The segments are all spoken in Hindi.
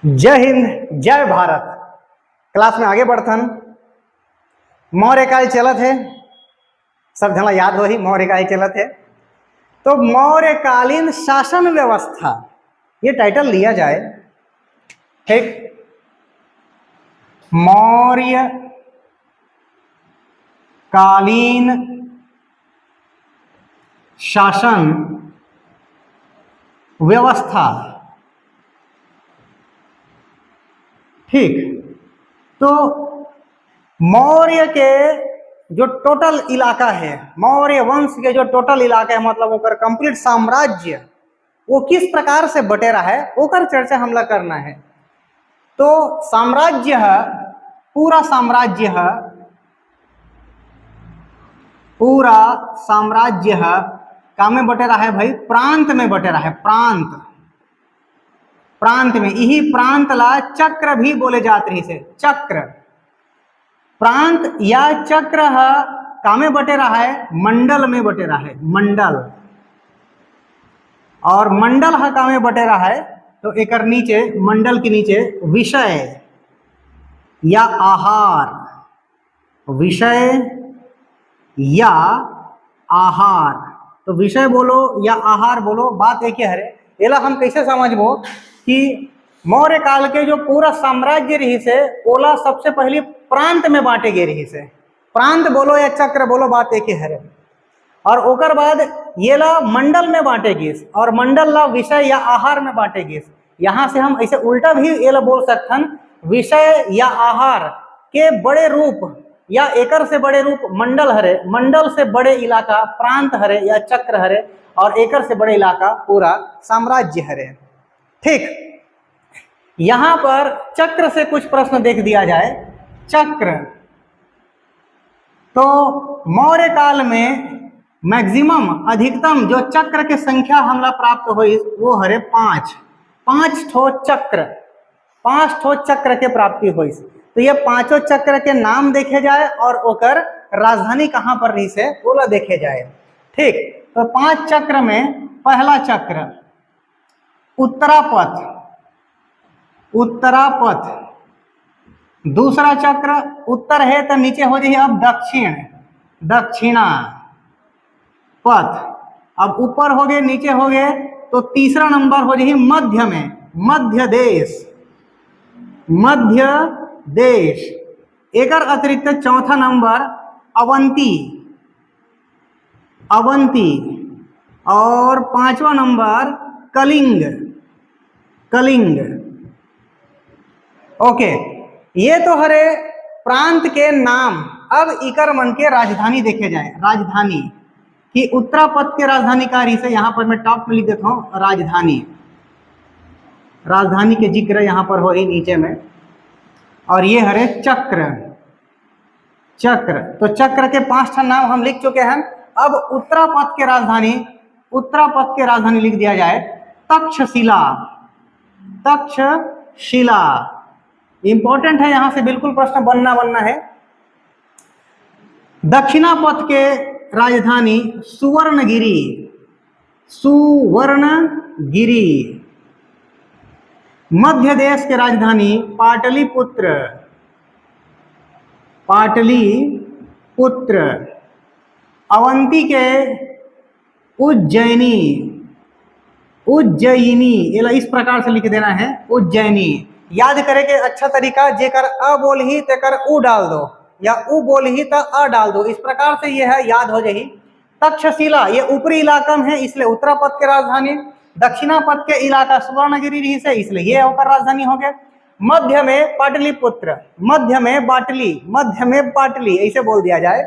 जय हिंद जय भारत। क्लास में आगे बढ़थन। मौर्य काल चलत है, सब जना याद हो ही मौर्य काल चलत है। तो मौर्यकालीन शासन व्यवस्था ये टाइटल लिया जाए, ठीक। मौर्य कालीन शासन व्यवस्था, ठीक। तो मौर्य के जो टोटल इलाका है, मौर्य वंश के जो टोटल इलाका है, मतलब ओकर कंप्लीट साम्राज्य वो किस प्रकार से बटेरा है ओकर चर्चा हमला करना है। तो साम्राज्य है, पूरा साम्राज्य है, पूरा साम्राज्य है का में बटेरा है भाई, प्रांत में बटेरा है। प्रांत, प्रांत में, यही प्रांत ला चक्र भी बोले जाते रही से। चक्र, प्रांत या चक्र है का में बटेरा है, मंडल में बटेरा है। मंडल, और मंडल है का में बटेरा है तो एक नीचे, मंडल के नीचे विषय या आहार, विषय या आहार। तो विषय बोलो या आहार बोलो, बात एक ही है। एला हम कैसे समझबो कि मौर्य काल के जो पूरा साम्राज्य रही से ओला सबसे पहले प्रांत में बांटे गए रही से। प्रांत बोलो या चक्र बोलो, बात एक ही है। और ओकर बाद ये ला मंडल में बांटे गए और मंडल ला विषय या आहार में बांटे गए। यहाँ से हम ऐसे उल्टा भी ये ला बोल सकथन, विषय या आहार के बड़े रूप या एकर से बड़े रूप मंडल हरे, मंडल से बड़े इलाका प्रांत हरे या चक्र हरे, और एकर से बड़े इलाका पूरा साम्राज्य हरे, ठीक। यहां पर चक्र से कुछ प्रश्न देख दिया जाए। चक्र, तो मौर्य काल में मैक्सिमम, अधिकतम जो चक्र के संख्या हमला प्राप्त हुई वो हरे 5। 5 ठो चक्र, 5 ठो चक्र के प्राप्ति हुई। तो ये पांचों चक्र के नाम देखे जाए और ओकर राजधानी कहां पर रही से बोला देखे जाए, ठीक। तो 5 चक्र में पहला चक्र उत्तरापथ, उत्तरापथ। दूसरा चक्र उत्तर है तो नीचे हो जाए अब दक्षिण, दक्षिणा पथ। अब ऊपर हो गए नीचे हो गए तो तीसरा नंबर हो जाए मध्य में, मध्य देश, मध्य देश। एकर अतिरिक्त चौथा नंबर अवंती, अवंती। और पांचवा नंबर कलिंग, कलिंग। ओके, ये तो हरे प्रांत के नाम। अब इकर मन के राजधानी देखे जाए। राजधानी कि उत्तरापथ के राजधानी का रही से, यहां पर मैं टॉप में लिख देता हूं राजधानी। राजधानी के जिक्र यहां पर हो ही नीचे में। और ये हरे चक्र, चक्र। तो चक्र के 5 नाम हम लिख चुके हैं। अब उत्तरापथ के राजधानी, उत्तरापथ के राजधानी लिख दिया जाए तक्षशिला, तक्षशिला। इंपॉर्टेंट है, यहां से बिल्कुल प्रश्न बनना है। दक्षिणापथ के राजधानी सुवर्णगिरी, सुवर्णगिरी। मध्य देश के राजधानी पाटलिपुत्र, पाटलिपुत्र। अवंती के उज्जैनी, उज्जयिनी। ये इस प्रकार से लिख देना है उज्जैनी। याद करे के अच्छा तरीका, जेकर अ बोल ही तेकर उ डाल दो, या उ बोल ही तो अ डाल दो। इस प्रकार से ये है, याद हो जाही। तक्षशिला ये ऊपरी इलाका में है, इसलिए उत्तरापथ के राजधानी। दक्षिणापथ के इलाका सुवर्णगिरी रही से, इसलिए ये होकर राजधानी हो गया। मध्य में पाटलिपुत्र, मध्य में बाटली, मध्य में पाटली, ऐसे बोल दिया जाए।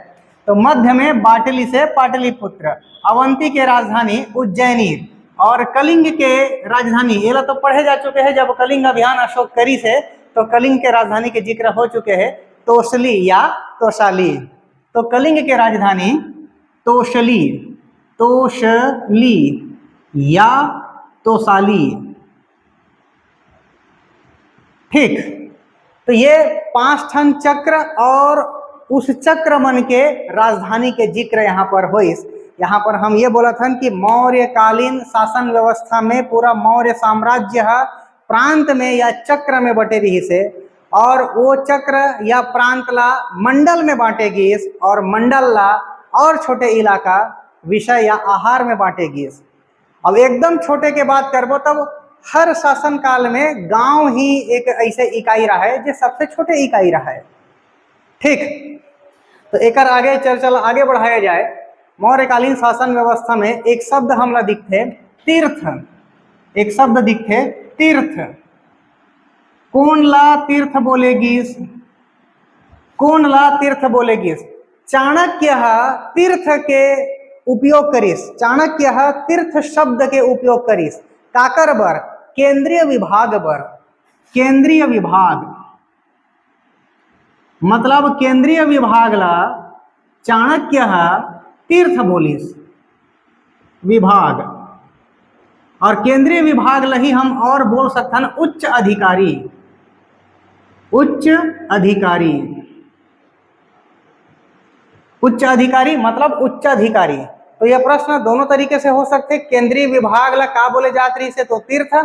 तो मध्य में बाटली से पाटलिपुत्र। अवंती के राजधानी उज्जैनी। और कलिंग के राजधानी, ये तो पढ़े जा चुके हैं जब कलिंग अभियान अशोक करी से, तो कलिंग के राजधानी के जिक्र हो चुके हैं तोसली या तोशाली। तो कलिंग के राजधानी तोशली, तोशली या तोसाली, ठीक। तो ये 5 ठन चक्र और उस चक्र मन के राजधानी के जिक्र यहाँ पर हुई। यहाँ पर हम ये बोला था कि मौर्यकालीन शासन व्यवस्था में पूरा मौर्य साम्राज्य है, प्रांत में या चक्र में बटे रही से, और वो चक्र या प्रांत ला मंडल में बांटे गीस, और मंडल ला और छोटे इलाका विषय या आहार में बांटे गीस। अब एकदम छोटे के बात करबो तब हर शासन काल में गांव ही एक ऐसे इकाई रहा है जो सबसे छोटे इकाई रहा है। ठीक, तो एक आगे चर्चा आगे बढ़ाया जाए। मौर्यकालीन शासन व्यवस्था में एक शब्द हमला दिखते तीर्थ, एक शब्द दिखते तीर्थ। कौन ला तीर्थ बोलेगीस, कौन ला तीर्थ बोलेगीस? चाणक्य तीर्थ के उपयोग करीस, चाणक्य तीर्थ शब्द के उपयोग करीस काकर बर? केंद्रीय विभाग बर। केंद्रीय विभाग मतलब केंद्रीय विभाग ला चाणक्य तीर्थ बोलिस, विभाग। और केंद्रीय विभाग ला ही हम और बोल सकते उच्च अधिकारी, उच्च अधिकारी। उच्च अधिकारी मतलब उच्च अधिकारी। तो यह प्रश्न दोनों तरीके से हो सकते। केंद्रीय विभाग ला का बोले जात रही से तो तीर्थ,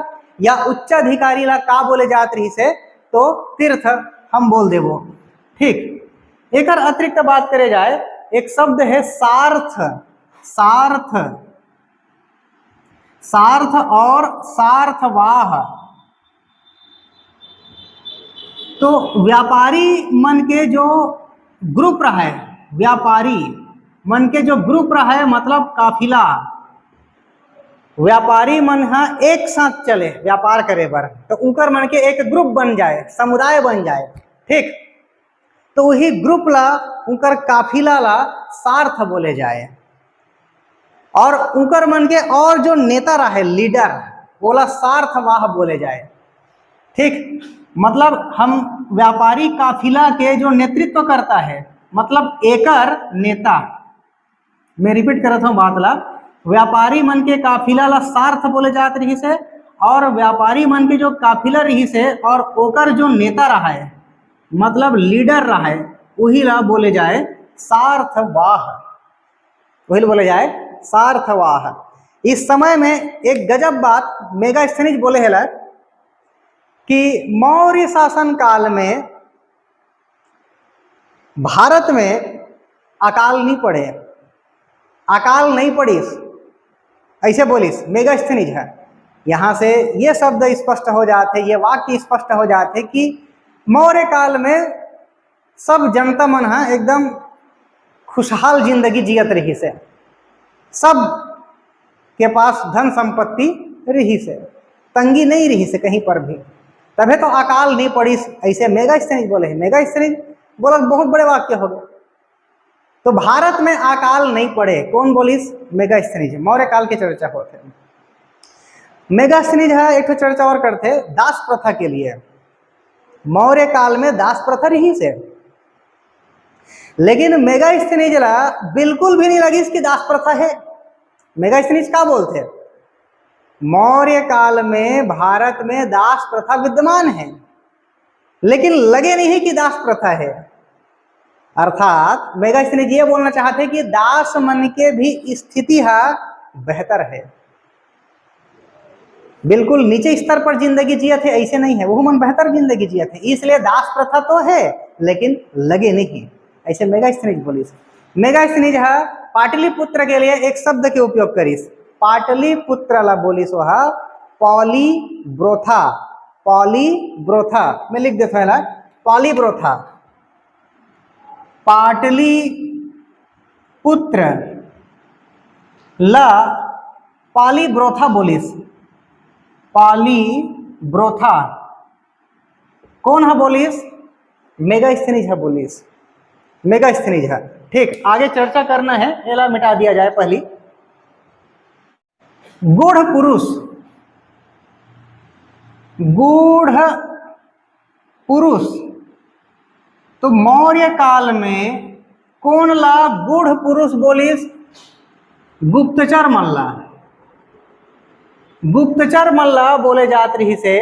या उच्च अधिकारी ला का बोले जात रही से तो तीर्थ हम बोल देवो। ठीक, एक अतिरिक्त बात करे जाए, एक शब्द है सार्थ। सार्थ, सार्थ और सार्थवाह। तो व्यापारी मन के जो ग्रुप रहा है, व्यापारी मन के जो ग्रुप रहा है मतलब काफिला, व्यापारी मन एक साथ चले व्यापार करे बर, तो उनकर मन के एक ग्रुप बन जाए, समुदाय बन जाए। ठीक, तो वही ग्रुप ला उनकर काफिला ला सार्थ बोले जाए। और उनकर मन के और जो नेता रहा है लीडर, बोला सार्थवाह बोले जाए। ठीक, मतलब हम व्यापारी काफिला के जो नेतृत्व करता है मतलब एकर नेता। मैं रिपीट करता हूँ बात ला, व्यापारी मन के काफिला ला सार्थ बोले जात रही से, और व्यापारी मन के जो काफिला रही से और ओकर जो नेता रहा है मतलब लीडर रहा है वही ला बोले जाए सार्थवाह, वही बोले जाए सार्थवाह। इस समय में एक गजब बात मेगास्थनीज बोले है कि मौर्य शासन काल में भारत में अकाल नहीं पड़े, अकाल नहीं पड़ीस, ऐसे बोलिस मेगास्थनीज है। यहाँ से ये शब्द स्पष्ट हो जाते, ये वाक्य स्पष्ट हो जाते कि मौर्य काल में सब जनता मन एकदम खुशहाल जिंदगी जियत रही से, सब के पास धन संपत्ति रही से, तंगी नहीं रही से कहीं पर भी, तभी तो अकाल नहीं पड़ी। ऐसे मेगास्थनीज बोले है। मेगास्थनीज बोला बहुत बड़े वाक्य हो गए। तो भारत में अकाल नहीं पड़े, कौन बोलिस? मेगास्थनीज। मौर्य काल की चर्चा होते। मेगास्थनीज है एक चर्चा और करते दास प्रथा के लिए। मौर्य काल में दास प्रथा रही से, लेकिन मेगास्थनीज ला बिल्कुल भी नहीं लगी इसकी दास प्रथा है। मेगास्थनीज क्या बोलते? मौर्य काल में भारत में दास प्रथा विद्यमान है, लेकिन लगे नहीं कि दास प्रथा है। अर्थात मेगास्थनीज ये बोलना चाहते कि दास मन के भी स्थिति है बेहतर है, बिल्कुल नीचे स्तर पर जिंदगी जिया थे ऐसे नहीं है, वो मन बेहतर जिंदगी जिया थे, इसलिए दास प्रथा तो है लेकिन लगे नहीं, ऐसे मेगास्थनीज बोलिस। मेगास्थनीज है पाटलिपुत्र के लिए एक शब्द के उपयोग करिस, पाटलिपुत्र ला बोलिस वह पॉलीब्रोथा। पॉलीब्रोथा मैं लिख देता है पॉलीब्रोथा। पाटलिपुत्र ला पॉलीब्रोथा बोलिस। पॉलीब्रोथा कौन है बोलिस? मेगास्थनीज है बोलिस, मेगास्थनीज है। ठीक, आगे चर्चा करना है, एला मिटा दिया जाए पहली। गूढ़ पुरुष, गूढ़ पुरुष। तो मौर्य काल में कौन ला गूढ़ पुरुष बोलिस? गुप्तचर मल्ला। गुप्तचर मल्ला बोले जात रही से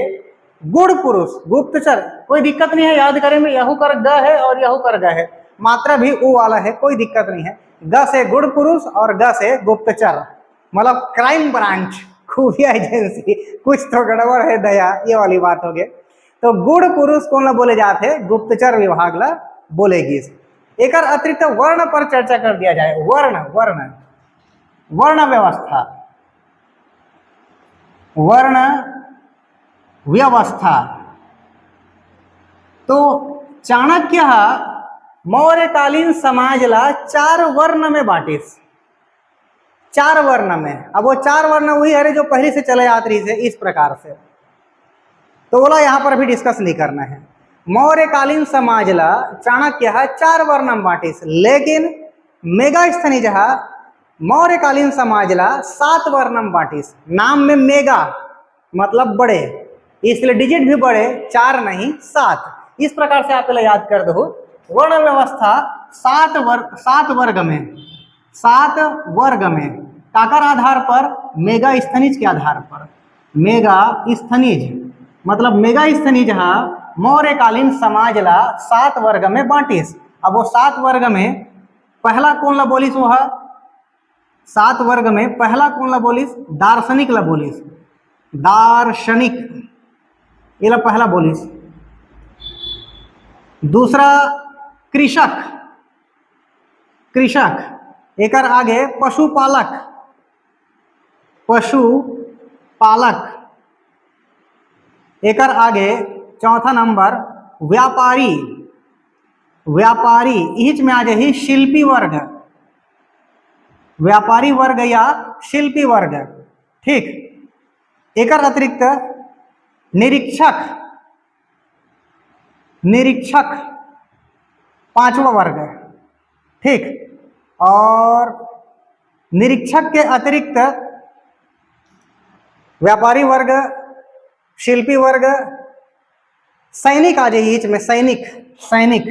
गुड़ पुरुष, गुप्तचर। कोई दिक्कत नहीं है याद करें में, यहू कर ग है और यहू कर ग है, मात्रा भी ऊ वाला है, कोई दिक्कत नहीं है। ग से गुड़ पुरुष और ग से गुप्तचर, मतलब क्राइम ब्रांच, खुफिया एजेंसी, कुछ तो गड़बड़ है दया, ये वाली बात हो गई। तो गुड़ पुरुष कौन ला बोले जाते, गुप्तचर विभाग ला बोलेगी। एक अतिरिक्त वर्ण पर चर्चा कर दिया जाए। वर्ण वर्ण वर्ण व्यवस्था, वर्ण व्यवस्था। तो चाणक्य मौर्यकालीन समाजला 4 वर्ण में बांटिस, 4 वर्ण में। अब वो 4 वर्ण वही है जो पहले से चले आते रही से इस प्रकार से, तो बोला यहाँ पर भी डिस्कस नहीं करना है। मौर्यकालीन समाजला चाणक्य 4 वर्ण में बांटिस, लेकिन मेगास्थनीज मौर्यकालीन समाजला 7 वर्ण में बांटिस। नाम में मेगा मतलब बड़े, इसलिए डिजिट भी बड़े, 4 नहीं 7। इस प्रकार से आप पहले याद कर दो। वर्ण व्यवस्था 7 वर्ग में, 7 वर्ग में काकर आधार पर, मेगा स्थनिज के आधार पर। मेगा स्थनिज मतलब मेगा स्थनिज मौर्यकालीन समाजला 7 वर्ग में बांटिस। अब वो 7 वर्ग में पहला कौन ला बोलिस, वो 7 वर्ग में पहला कौन ला बोलिस, दार्शनिक ला बोलिस। दार्शनिक ये ला पहला बोलिस। दूसरा कृषक, कृषक। एक आगे पशुपालक, पशुपालक। एक आगे चौथा नंबर व्यापारी, व्यापारी। इच में आ जाए शिल्पी वर्ग, व्यापारी वर्ग या शिल्पी वर्ग। ठीक। एक अतिरिक्त निरीक्षक, निरीक्षक 5वां वर्ग। ठीक। और निरीक्षक के अतिरिक्त व्यापारी वर्ग, शिल्पी वर्ग, सैनिक आ जाइए इसमें, सैनिक, सैनिक,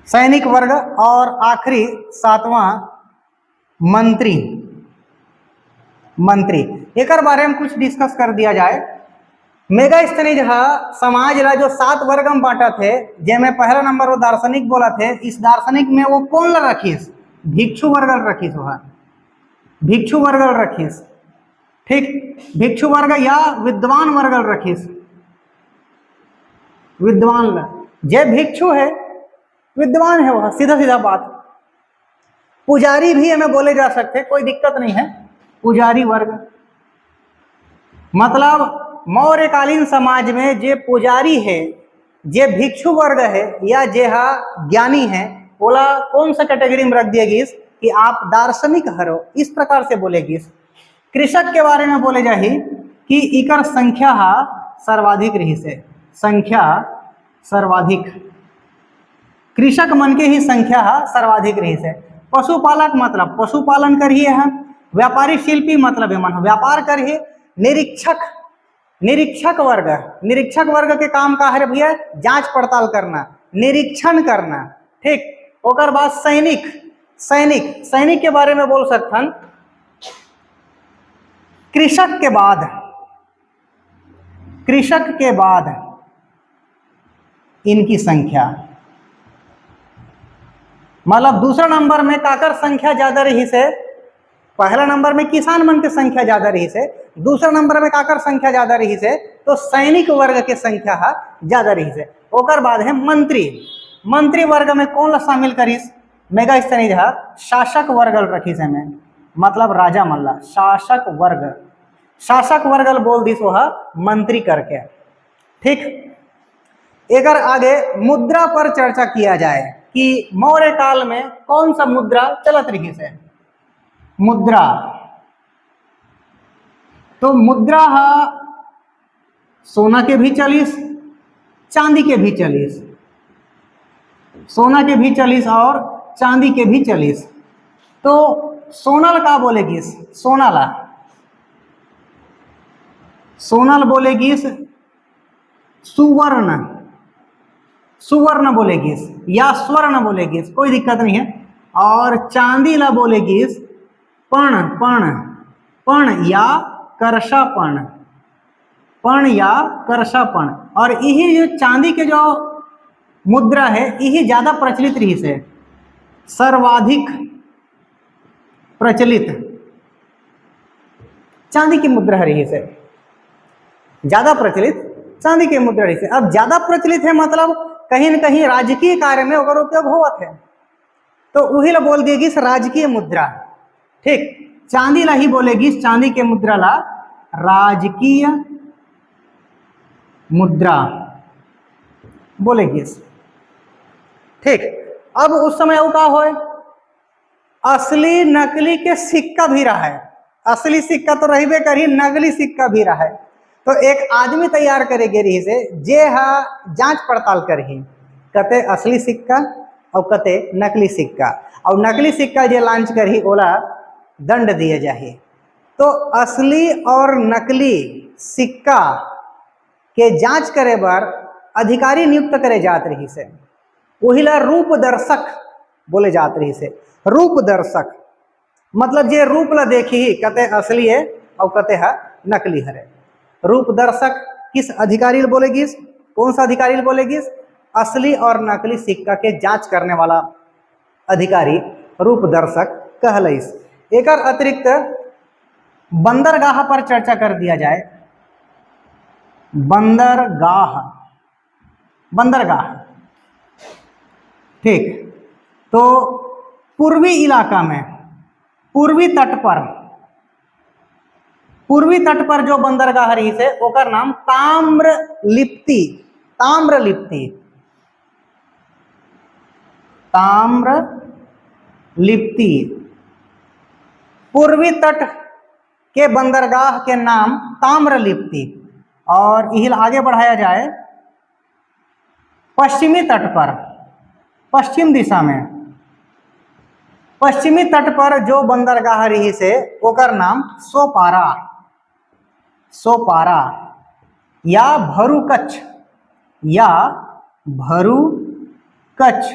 सैनिक वर्ग। और आखिरी 7वां मंत्री, मंत्री। एक बारे में कुछ डिस्कस कर दिया जाए। मेगा स्थनिज समाज ला जो 7 वर्ग में बांटा थे, जिसमें पहला नंबर वो दार्शनिक बोला थे। इस दार्शनिक में वो कौन ला रखीस, भिक्षु वर्ग रखीस, वह भिक्षु वर्ग रखीस। ठीक। भिक्षु वर्ग या विद्वान वर्ग रखीस, विद्वान ला। जे भिक्षु है विद्वान है, वह सीधा सीधा बात। पुजारी भी हमें बोले जा सकते, कोई दिक्कत नहीं है। पुजारी वर्ग मतलब मौर्यकालीन समाज में जे पुजारी है, जे भिक्षु वर्ग है या जे ज्ञानी है, बोला कौन सा कैटेगरी में रख दिएगी कि आप दार्शनिक हरो, इस प्रकार से बोलेगी। कृषक के बारे में बोले जाही कि इकर संख्या सर्वाधिक रही से, संख्या सर्वाधिक, कृषक मन के ही संख्या सर्वाधिक रही से। पशुपालक मतलब पशुपालन करिए है। व्यापारी शिल्पी मतलब है मन व्यापार करिए। निरीक्षक, निरीक्षक वर्ग, निरीक्षक वर्ग के काम का है भैया जांच पड़ताल करना, निरीक्षण करना। ठीक। ओकर बाद सैनिक, सैनिक, सैनिक के बारे में बोल सकथन। कृषक के बाद, कृषक के बाद इनकी संख्या मतलब दूसरा नंबर में काकर संख्या ज्यादा रही से, पहला नंबर में किसान मन की संख्या ज्यादा रही से, दूसरा नंबर में काकर संख्या ज्यादा रही से, तो सैनिक वर्ग के संख्या ज्यादा रही से। ओकर बाद है मंत्री। मंत्री वर्ग में कौन ला शामिल करीस, मेगा स्थनिज शासक वर्ग रखीस में, मतलब राजा मल्ला, शासक वर्ग, शासक वर्ग बोल दिस वह मंत्री करके। ठीक। एक आगे मुद्रा पर चर्चा किया जाए कि मौर्य काल में कौन सा मुद्रा चलत रही से। मुद्रा, तो मुद्रा सोना के भी चलीस, चांदी के भी चलीस, सोना के भी चलीस और चांदी के भी चलीस। तो सोनल का बोलेगी, सोनाला, सोनल बोलेगी सुवर्ण, सुवर्ण बोलेगी या स्वर्ण बोलेगी, कोई दिक्कत नहीं है। और चांदी ला बोलेगी पर्ण, पर्ण, पर्ण या करशापर्ण, पर्ण या करशापर्ण। और यही जो चांदी के जो मुद्रा है यही ज्यादा प्रचलित रही से, सर्वाधिक प्रचलित, चांदी की मुद्रा रही से, ज्यादा प्रचलित चांदी की मुद्रा रही से। अब ज्यादा प्रचलित है मतलब कहीं न कहीं राजकीय कार्य में अगर उपयोग होवत है तो वही ला बोल देगी राजकीय मुद्रा। ठीक, चांदी ला ही बोलेगी, चांदी के मुद्रा ला राजकीय मुद्रा बोलेगी। ठीक, अब उस समय वो का होए, असली नकली के सिक्का भी रहा है। असली सिक्का तो रही करी, नकली सिक्का भी रहा है। तो एक आदमी तैयार करेगे रही से जे हा जांच पड़ताल करही कते असली सिक्का और कते नकली सिक्का, और नकली सिक्का जे लॉन्च करही ओला दंड दिए जाही। तो असली और नकली सिक्का के जांच करे बार अधिकारी नियुक्त करे जात रही से, वही ला रूप दर्शक बोले जात रही से। रूप दर्शक मतलब जे रूप ला देखी कते असली है और कते है नकली है। रूप दर्शक किस अधिकारी बोलेगी, कौन सा अधिकारी बोलेगी, असली और नकली सिक्का के जांच करने वाला अधिकारी रूप दर्शक कहलइस। एक अतिरिक्त बंदरगाह पर चर्चा कर दिया जाए। बंदरगाह, बंदरगाह, ठीक, तो पूर्वी इलाका में, पूर्वी तट पर जो बंदरगाह रही से ओकर नाम ताम्रलिप्ति, ताम्रलिप्ति, ताम्रलिप्ति। पूर्वी तट के बंदरगाह के नाम ताम्रलिप्ति। और यही आगे बढ़ाया जाए पश्चिमी तट पर, पश्चिम दिशा में, पश्चिमी तट पर जो बंदरगाह रही से ओकर नाम सोपारा, सोपारा या भरूकच्छ, या भरूकच्छ।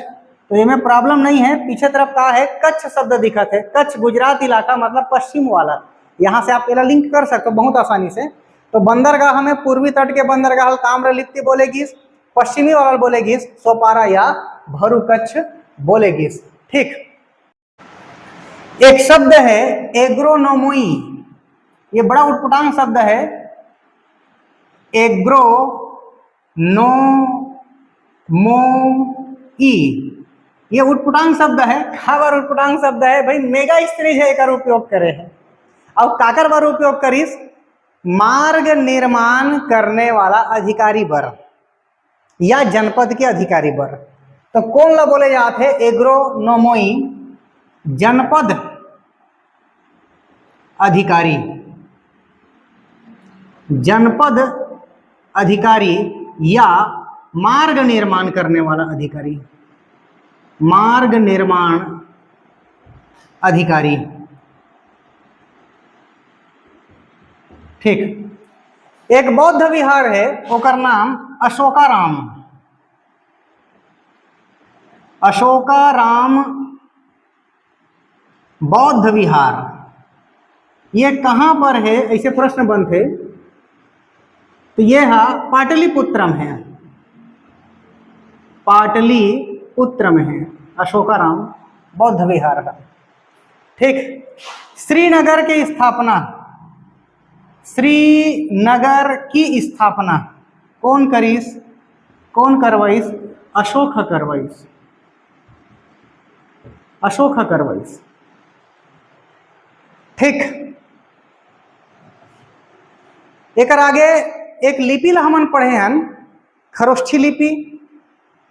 तो ये में प्रॉब्लम नहीं है, पीछे तरफ का है कच्छ शब्द दिखत है। कच्छ गुजरात इलाका मतलब पश्चिम वाला, यहाँ से आप पहला लिंक कर सकते हो बहुत आसानी से। तो बंदरगाह में पूर्वी तट के बंदरगाह ताम्रलिप्ति बोलेगी, पश्चिमी वाला बोलेगी सोपारा या भरूकच्छ बोलेगी। ठीक, एक शब्द है एग्रोनोमोई, ये बड़ा उटपटांग शब्द है। एग्रोनोमोई ये उटपटांग शब्द है। खाबर उटपटांग शब्द है भाई, मेगा स्त्रीज है एकर उपयोग करे है। अब काकर बार उपयोग करीस, मार्ग निर्माण करने वाला अधिकारी बर या जनपद के अधिकारी बर। तो कौन ला बोले जाते हैं एग्रोनोमोई, जनपद अधिकारी, जनपद अधिकारी या मार्ग निर्माण करने वाला अधिकारी, मार्ग निर्माण अधिकारी। ठीक, एक बौद्ध विहार है ओकर नाम अशोकाराम, अशोकाराम बौद्ध विहार। ये कहाँ पर है ऐसे प्रश्न बनते, तो ये है पाटलिपुत्रम है, पाटलिपुत्र में है अशोकाराम बौद्ध विहार का। ठीक, श्रीनगर की स्थापना, श्रीनगर की स्थापना कौन करीस, कौन करवाइस, अशोक करवाइस, अशोक करवाइस। ठीक, एक आगे एक लिपि ला हमन पढ़े हन, खरोष्ठी लिपि,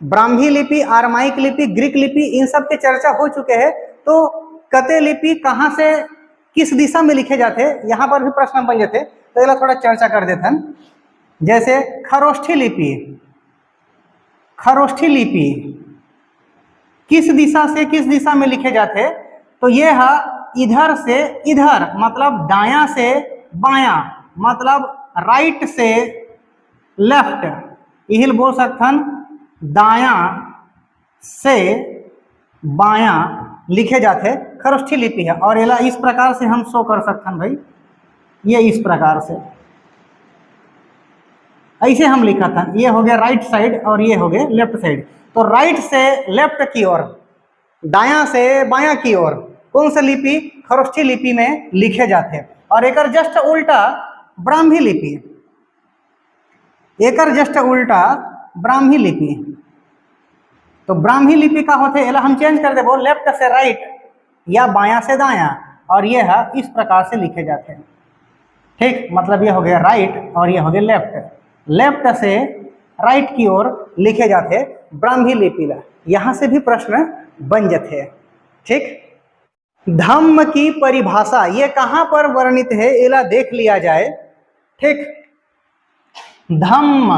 ब्राह्मी लिपि, आरमाइक लिपि, ग्रीक लिपि, इन सब के चर्चा हो चुके हैं। तो कते लिपि कहाँ से किस दिशा में लिखे जाते यहाँ पर भी प्रश्न बन जाते, तो ये थोड़ा चर्चा कर देते हैं। जैसे खरोष्ठी लिपि, खरोष्ठी लिपि किस दिशा से किस दिशा में लिखे जाते, तो ये है इधर से इधर मतलब दायां से बायां, मतलब राइट से लेफ्ट, यही बोल सकथन दायां से बायां लिखे जाते खरोष्ठी लिपि है। और ये इस प्रकार से हम शो कर सकते भाई, ये इस प्रकार से ऐसे हम लिखा था, ये हो गया राइट साइड और ये हो गया लेफ्ट साइड। तो राइट से लेफ्ट की ओर, दायां से बायां की ओर कौन सा लिपि, खरोष्ठी लिपि में लिखे जाते हैं। और एक जस्ट उल्टा ब्राह्मी लिपि, एक जस्ट उल्टा ब्राह्मी लिपि। तो ब्राह्मी लिपि का होते एला हम चेंज कर देबो लेफ्ट से राइट या बायां से दायां, और ये है इस प्रकार से लिखे जाते हैं। ठीक, मतलब ये हो गया राइट और ये हो गया लेफ्ट, लेफ्ट से राइट की ओर लिखे जाते ब्राह्मी लिपि ला। यहां से भी प्रश्न बन जाते। ठीक, धम्म की परिभाषा ये कहां पर वर्णित है एला देख लिया जाए। ठीक, धम्म,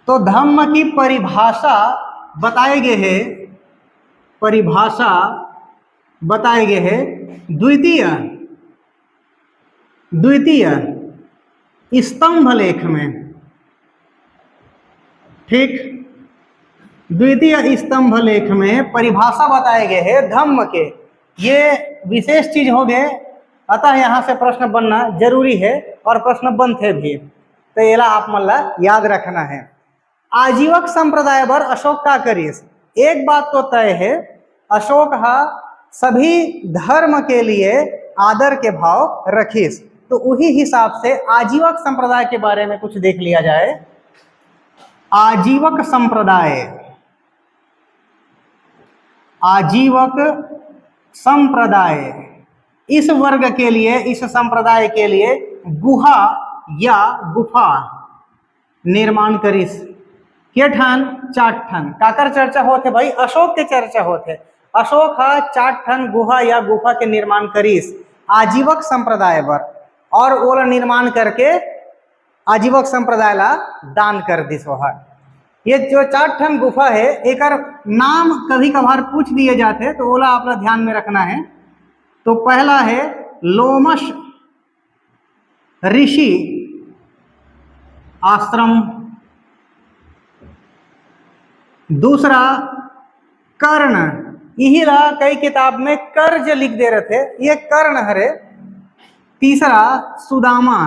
तो धम्म की परिभाषा बताए गए हैं, परिभाषा बताए गए हैं द्वितीय स्तंभ लेख में। ठीक, द्वितीय स्तंभ लेख में परिभाषा बताए गए हैं धम्म के। ये विशेष चीज हो गए, अतः यहाँ से प्रश्न बनना जरूरी है और प्रश्न बनते भी, तो ये आप मतलब याद रखना है। आजीवक संप्रदाय पर अशोक का करीस, एक बात तो तय है, अशोक सभी धर्म के लिए आदर के भाव रखीस। तो उही हिसाब से आजीवक संप्रदाय के बारे में कुछ देख लिया जाए। आजीवक संप्रदाय, आजीवक संप्रदाय इस वर्ग के लिए, इस संप्रदाय के लिए गुहा या गुफा निर्माण करीस। के ठन? 4 ठन। काकर चर्चा होते भाई? अशोक के चर्चा होते। अशोक 4 ठन गुहा या गुफा के निर्माण करीस आजीवक संप्रदाय पर, और ओला निर्माण करके आजीवक संप्रदाय ला दान कर दिस। ये जो 4 ठन गुफा है, एक नाम कभी कभार पूछ दिए जाते, तो ओला आप ध्यान में रखना है। तो पहला है लोमश ऋषि आश्रम, दूसरा कर्ण, यही रहा कई किताब में कर्ज लिख दे रहे थे, ये कर्ण हरे। तीसरा सुदामा,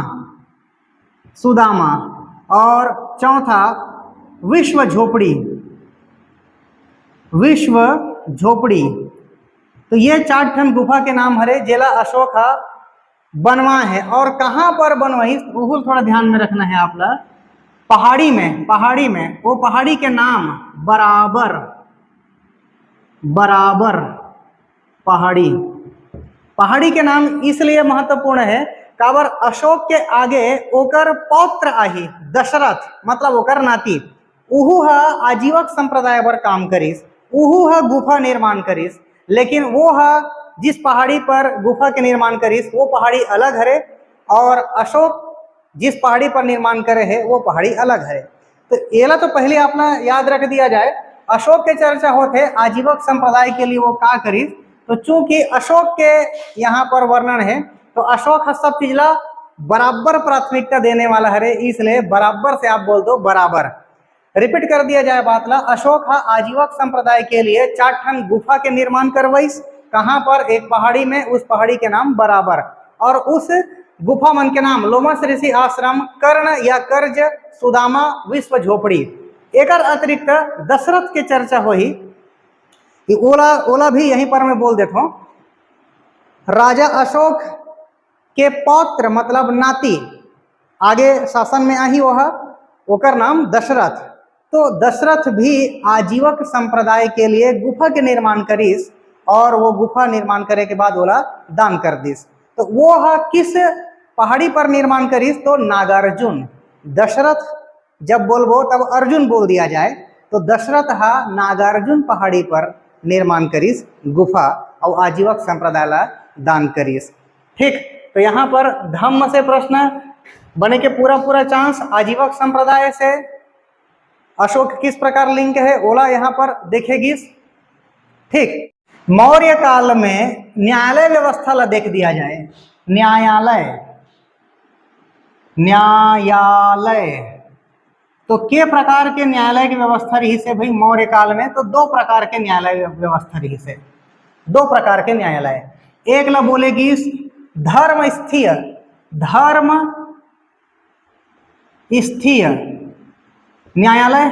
सुदामा, और चौथा विश्व झोपड़ी, विश्व झोपड़ी। तो ये 4 ठन गुफा के नाम हरे जेला अशोक बनवा है। और कहाँ पर बनवाई वो थोड़ा ध्यान में रखना है आप लोग। पहाड़ी में, पहाड़ी में, वो पहाड़ी के नाम बराबर, बराबर पहाड़ी। पहाड़ी के नाम इसलिए महत्वपूर्ण है काबर अशोक के आगे ओकर पौत्र आही दशरथ, मतलब ओकर नाती, उहू आजीवक संप्रदाय पर काम करीस, उहू गुफा निर्माण करीस। लेकिन वो जिस पहाड़ी पर गुफा के निर्माण करीस वो पहाड़ी अलग हरे, और अशोक जिस पहाड़ी पर निर्माण करे है वो पहाड़ी अलग है। तो एला तो पहले अपना याद रख दिया जाए। अशोक के चर्चा होते आजीवक संप्रदाय के लिए वो का करीस, तो चूंकि अशोक के यहाँ पर वर्णन है, तो अशोक सब चीज ला बराबर प्राथमिकता देने वाला है, इसलिए बराबर से आप बोल दो बराबर। रिपीट कर दिया जाए बात ला, अशोक आजीवक संप्रदाय के लिए 4 ठन गुफा के निर्माण करवाइस। कहाँ पर? एक पहाड़ी में, उस पहाड़ी के नाम बराबर, और उस गुफा मन के नाम लोमश ऋषि आश्रम, कर्ण या कर्ज, सुदामा, विश्व झोपड़ी। एक अतिरिक्त दशरथ के चर्चा हुई, ओला ओला भी यहीं पर मैं बोल देता हूँ। राजा अशोक के पौत्र मतलब नाती आगे शासन में आई, ओकर नाम दशरथ। तो दशरथ भी आजीवक संप्रदाय के लिए गुफा के निर्माण करीस, और वो गुफा निर्माण करे के बाद ओला दान कर दिस। तो वो किस पहाड़ी पर निर्माण करीस? तो नागार्जुन। दशरथ जब बोलबो तब अर्जुन बोल दिया जाए, तो दशरथ नागार्जुन पहाड़ी पर निर्माण करीस गुफा, और आजीवक संप्रदाय ला दान करीस। ठीक, तो यहाँ पर धम्म से प्रश्न बने के पूरा चांस। आजीवक संप्रदाय से अशोक किस प्रकार लिंक है ओला यहाँ पर देखेगी। ठीक, मौर्य काल में न्यायालय व्यवस्था ला देख दिया जाए। न्यायालय, न्यायालय, तो के प्रकार के न्यायालय की व्यवस्था रही से भाई मौर्य काल में? तो 2 प्रकार के न्यायालय व्यवस्था रही से, 2 प्रकार के न्यायालय। एक ला बोलेगी धर्म स्थीय, धर्म स्थीय न्यायालय,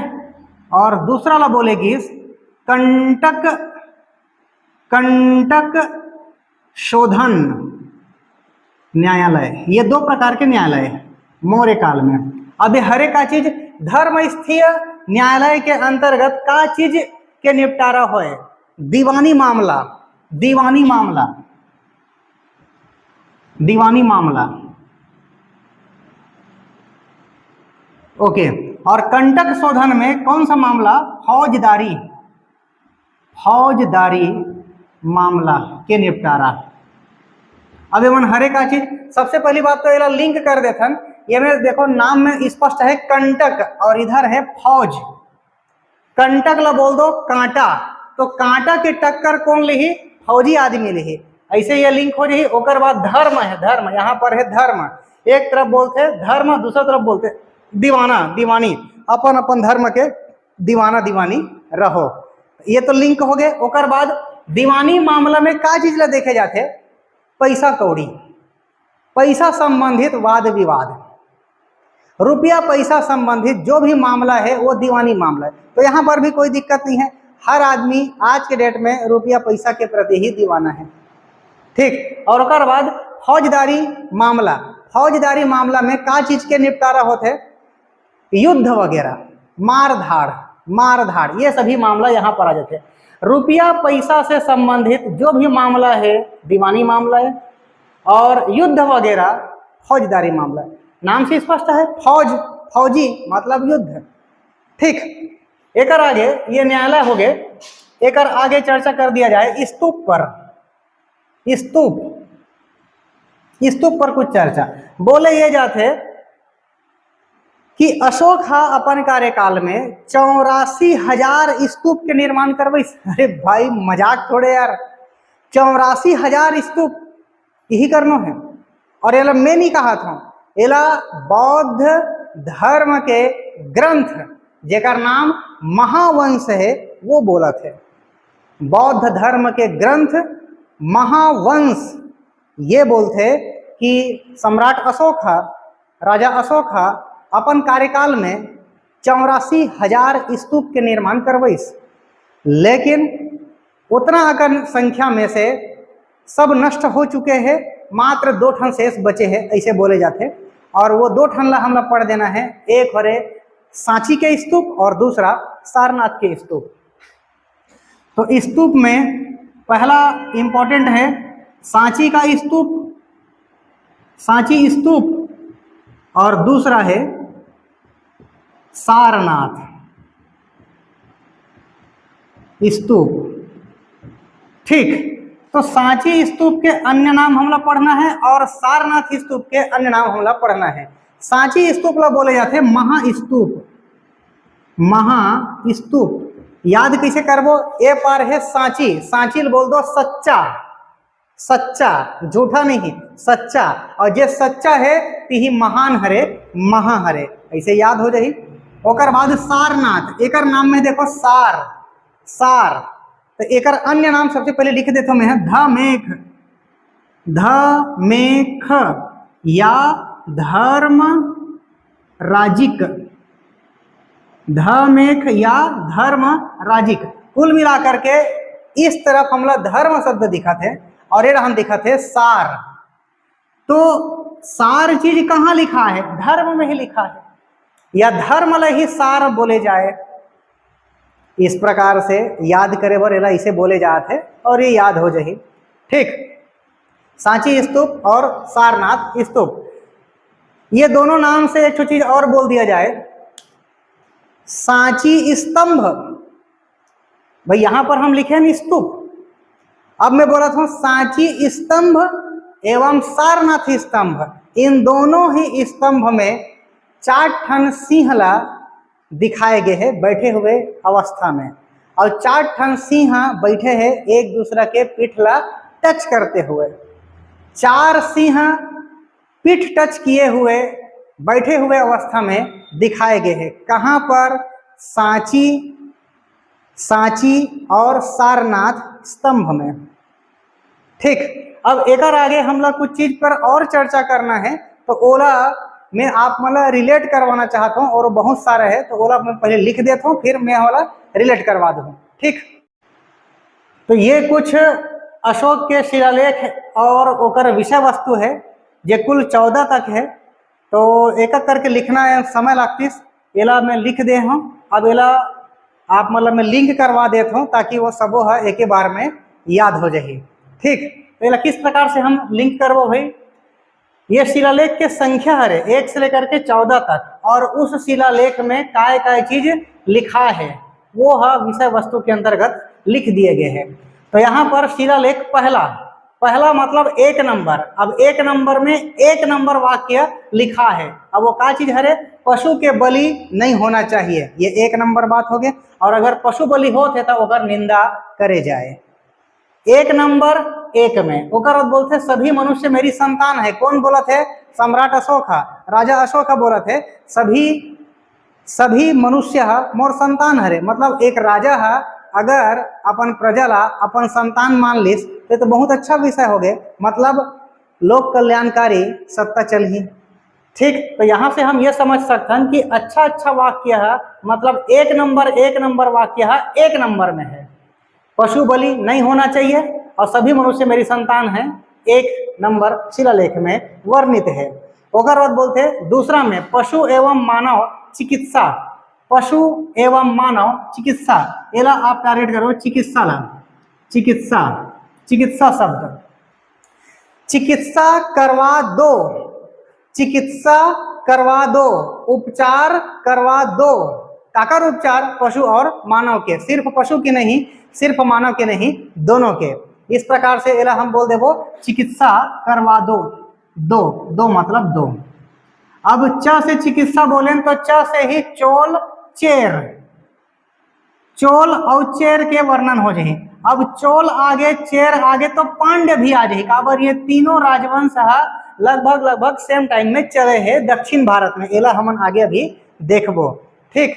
और दूसरा ला बोलेगी कंटक, कंटक शोधन न्यायालय, ये दो प्रकार के न्यायालय है मौर्य काल में। अब हर एक का चीज धर्मस्थीय न्यायालय के अंतर्गत का चीज के निपटारा हो, दीवानी मामला, दीवानी मामला, दीवानी मामला। ओके, और कंटक शोधन में कौन सा मामला? फौजदारी, फौजदारी मामला के निपटारा। अब एवं हरे का चीज सबसे पहली बात तो ये लिंक कर देथन, ये में देखो नाम में स्पष्ट है कंटक और इधर है फौज। कंटक ला बोल दो कांटा, तो कांटा के टक्कर कौन लिही? फौजी आदमी लिही। ऐसे ये लिंक हो जाही। ओकर बाद धर्म है, धर्म यहाँ पर है धर्म, एक तरफ बोलते धर्म, दूसरा तरफ बोलते दीवाना, दीवानी, अपन अपन धर्म के दीवाना दीवानी रहो। ये तो लिंक हो गए। ओकर बाद दीवानी मामला में का चीज ला देखे जाते? पैसा कौड़ी, पैसा संबंधित वाद विवाद, रुपया पैसा संबंधित जो भी मामला है वो दीवानी मामला है। तो यहाँ पर भी कोई दिक्कत नहीं है, हर आदमी आज के डेट में रुपया पैसा के प्रति ही दीवाना है, ठीक। और उसके बाद फौजदारी मामला, फौजदारी मामला में का चीज के निपटारा होते? युद्ध वगैरह, मार धाड़, मार धाड़, ये सभी मामला यहाँ पर आ जाते। रुपया पैसा से संबंधित जो भी मामला है दीवानी मामला है, और युद्ध वगैरह फौजदारी मामला है। नाम से स्पष्ट है, फौज, फौजी मतलब युद्ध, ठीक। एक आगे ये न्यायालय हो गए। एक आगे चर्चा कर दिया जाए स्तूप पर, स्तूप, स्तूप पर कुछ चर्चा। बोले ये जाते कि अशोक हा अपन कार्यकाल में 84,000 स्तूप के निर्माण करवाई। अरे भाई मजाक थोड़े यार, 84,000 स्तूप यही करना है। और ये मैं नहीं कहा था, एला बौद्ध धर्म के ग्रंथ जेकर नाम महावंश है वो बोला थे। बौद्ध धर्म के ग्रंथ महावंश ये बोलते कि सम्राट अशोक हा, राजा अशोक हा अपन कार्यकाल में 84,000 स्तूप के निर्माण करवाइस। लेकिन उतना अगर संख्या में से सब नष्ट हो चुके हैं, मात्र 2 ठन शेष बचे हैं ऐसे बोले जाते। और वो 2 ठन ला हमला पढ़ देना है, एक हो रहे सांची के स्तूप और दूसरा सारनाथ के स्तूप। तो स्तूप में पहला इंपॉर्टेंट है सांची का स्तूप, सांची स्तूप, और दूसरा है सारनाथ स्तूप, ठीक। तो सांची स्तूप के अन्य नाम हमला पढ़ना है और सारनाथ स्तूप के अन्य नाम हमला पढ़ना है। सांची स्तूप ला बोले जाते महास्तूप, महास्तूप। याद कैसे करबो? ए पार है सांची, सांची बोल दो सच्चा, सच्चा, झूठा नहीं, सच्चा। और जे सच्चा है ती महान हरे, महा हरे, ऐसे याद हो जाही। ओकर बाद सारनाथ, एकर नाम में देखो सार, सार। तो एकर अन्य नाम सबसे पहले लिख देता मैं, धमेख, धमेख या धर्म राजिक, धमेख या धर्म राजिक। कुल मिलाकर के इस तरफ हमला धर्म शब्द दिखा थे और ये हम दिखा थे सार। तो सार चीज कहाँ लिखा है? धर्म में ही लिखा है, या धर्म ला ही सार बोले जाए। इस प्रकार से याद करे बर इसे बोले जाते और ये याद हो जाही, ठीक। सांची स्तूप और सारनाथ स्तूप, ये दोनों नाम से एक चीज और बोल दिया जाए, सांची स्तंभ। भाई यहां पर हम लिखे हैं स्तूप, अब मैं बोला था सांची स्तंभ एवं सारनाथ स्तंभ। इन दोनों ही स्तंभ में 4 ठन सिंहला दिखाए गए हैं बैठे हुए अवस्था में, और 4 ठन सिंह बैठे हैं एक दूसरा के पीठला टच करते हुए। 4 सिंह पीठ टच किए हुए बैठे हुए अवस्था में दिखाए गए हैं। कहाँ पर? सांची, सांची और सारनाथ स्तंभ में, ठीक। अब एक आगे हम लोग कुछ चीज पर और चर्चा करना है, तो ओला मैं आप मतलब रिलेट करवाना चाहता हूँ और बहुत सारे है, तो ओला मैं पहले लिख देता हूँ फिर मैं वाला रिलेट करवा दूँ, ठीक। तो ये कुछ अशोक के शिलालेख और ओकर विषय वस्तु है जे कुल 14 तक है। तो एक एक करके लिखना है, समय लगतीस। एला मैं लिख दे हूँ, अब एला आप मतलब मैं लिंक करवा देता हूँ ताकि वो सबो है एक ही बार में याद हो जाए। ठीक, तो एला किस प्रकार से हम लिंक करवो भाई, ये शिलालेख के संख्या है 1 से लेकर के 14 तक, और उस शिलालेख में काय काय चीज लिखा है वो है विषय वस्तु के अंतर्गत लिख दिए गए हैं। तो यहाँ पर शिलालेख पहला, पहला मतलब 1 नंबर। अब 1 नंबर में 1 नंबर वाक्य लिखा है। अब वो क्या चीज है, पशु के बलि नहीं होना चाहिए, ये 1 नंबर बात हो गया। और अगर पशु बलि होते तो ओकर निंदा करे जाए। 1 नंबर 1 में ओकर बाद बोलते सभी मनुष्य मेरी संतान है। कौन बोला थे, सम्राट अशोक, राजा अशोक बोला थे सभी मनुष्य मोर संतान हरे। मतलब एक राजा है अगर अपन प्रजा ला अपन संतान मान लिस तो बहुत अच्छा विषय हो गए, मतलब लोक कल्याणकारी सत्ता चल ही। ठीक, तो यहाँ से हम ये समझ सकते हैं कि अच्छा अच्छा वाक्य है, मतलब 1 नंबर वाक्य है 1 नंबर में है, पशु बलि नहीं होना चाहिए और सभी मनुष्य मेरी संतान है 1 नंबर शिलालेख में वर्णित है। ओकर बाद बोलते दूसरा में पशु एवं मानव चिकित्सा, पशु एवं मानव चिकित्सा, एला आप टारगेट करो चिकित्सा ला, चिकित्सा, चिकित्सा शब्द, चिकित्सा करवा दो, चिकित्सा करवा दो, उपचार करवा दो। काकर उपचार, पशु और मानव के, सिर्फ पशु की नहीं, सिर्फ मानव के नहीं, दोनों के। इस प्रकार से एला हम बोल देवो चिकित्सा करवा दो, दो मतलब दो। अब च से चिकित्सा बोले तो च से ही चोल चेर, चोल और चेर के वर्णन हो जाए। अब चोल आगे चेर आगे तो पांड्य भी आ जाए, काबर ये तीनों राजवंश लगभग सेम टाइम में चले हैं दक्षिण भारत में, एला हम आगे अभी देखबो। ठीक,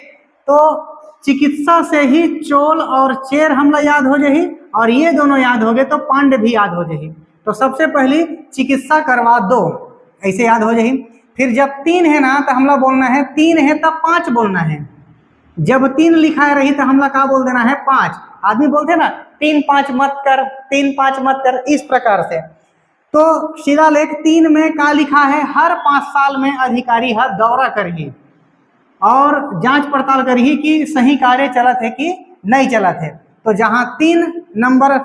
तो चिकित्सा से ही चोल और चेर हमला याद हो जाए, और ये दोनों याद हो गए तो पांड्य भी याद हो जाए। तो सबसे पहली चिकित्सा करवा दो, ऐसे याद हो जाए। फिर जब 3 है ना तो हमला बोलना है 3 है तब 5 बोलना है। जब 3 लिखा रही तो हमला का बोल देना है 5। आदमी बोलते ना 3-5 मत कर, 3-5 मत कर, इस प्रकार से। तो शिलालेख 3 में का लिखा है, हर 5 साल में अधिकारी है दौरा करही और जांच पड़ताल करही कि सही कार्य चलत है कि नहीं चलत है। तो जहां 3 नंबर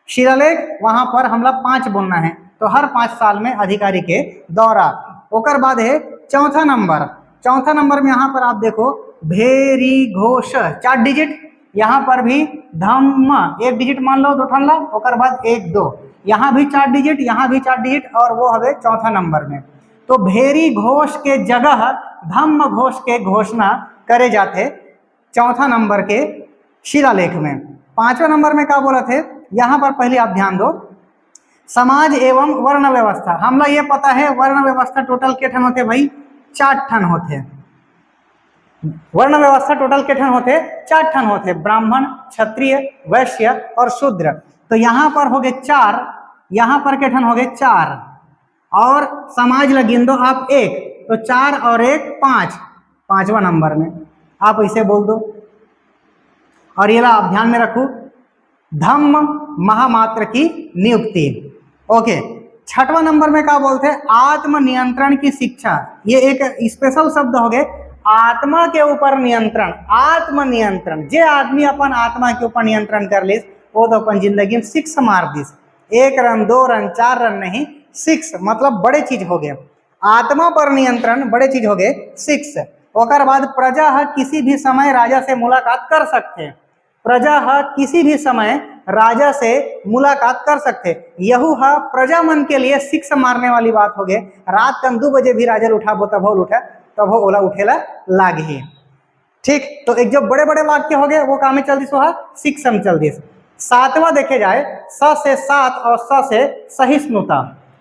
शिलालेख वहां पर हमला 5 बोलना है। तो हर 5 साल में अधिकारी के दौरा। ओकर बाद है चौथा नंबर, चौथा नंबर में यहाँ पर आप देखो भेरी घोष 4 डिजिट, यहाँ पर भी धम्म 1 डिजिट मान लो, 2 ठन ला, ओकर बाद 1 2, यहाँ भी 4 डिजिट, यहाँ भी 4 डिजिट, और वो हवे चौथा नंबर में। तो भेरी घोष के जगह धम्म घोष के घोषणा करे जाते चौथा नंबर के शिलालेख में। 5वें नंबर में क्या बोला थे, यहाँ पर पहले आप ध्यान दो, समाज एवं वर्ण व्यवस्था। हमला ये पता है वर्ण व्यवस्था टोटल के ठन होते भाई, 4 ठन होते। वर्ण व्यवस्था टोटल के ठन होते, 4 ठन होते, ब्राह्मण, क्षत्रिय, वैश्य और शूद्र। तो यहाँ पर हो गए 4, यहाँ पर के ठन हो गए 4, और समाज लगिन दो आप 1, तो 4 और 1 5, 5वां नंबर में आप ऐसे बोल दो। और ये आप ध्यान में रखो, धम्म महामात्र की नियुक्ति। ओके, 6वां नंबर में क्या बोलते हैं, आत्मनियंत्रण की शिक्षा। ये एक स्पेशल शब्द हो गए, आत्मा के ऊपर नियंत्रण, आत्मनियंत्रण। जे आदमी अपन आत्मा के ऊपर नियंत्रण कर लिस वो तो अपन जिंदगी में 6 मार दिस, 1 रन 2 रन 4 रन नहीं, 6 मतलब बड़े चीज हो गए। आत्मा पर नियंत्रण बड़े चीज हो गए 6। ओकर बाद प्रजा है किसी भी समय राजा से मुलाकात कर सकते, प्रजा है किसी भी समय राजा से मुलाकात कर सकते। यहू है प्रजा मन के लिए 6 मारने वाली बात हो गए। रात कम 2 बजे भी राजा उठाबो तब हो उठा, तब हो ओला उठेला लाग ही। ठीक, तो एक जो बड़े बड़े वाक्य हो गए वो काम में चल दिस, वो 6 में चल दिस। 7वां देखे जाए, स से 7 और स से सहिष्णुता,